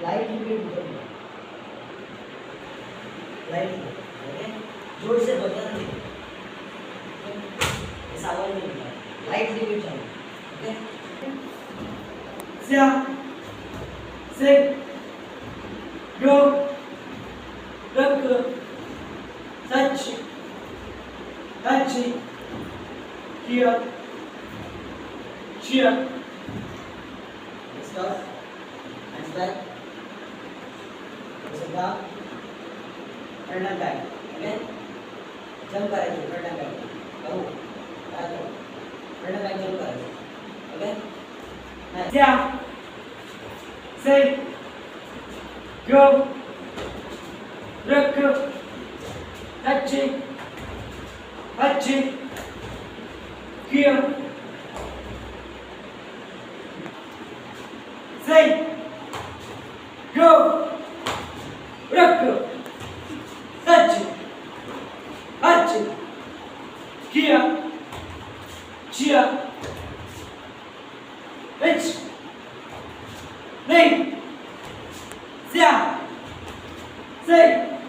Lightly भी ऊपर lightly, okay, जोर से बजना नहीं, ऐसा आवाज नहीं होता, लाइटली भी चाहिए, okay. Sia, Sig, Go, Ruk, Touch, Touchy, Here, Cheer. Stop. Hands back. Sit down. Turn and back. Again. Jump करायचे. Turn and back. Go. Back go. Turn and back jump करायचे. Okay. Nice. Sia, Sig, Go, Ruk, Touchy, Touchy, Here. Say, go, rock, touch, here, cheer, pitch, name, say,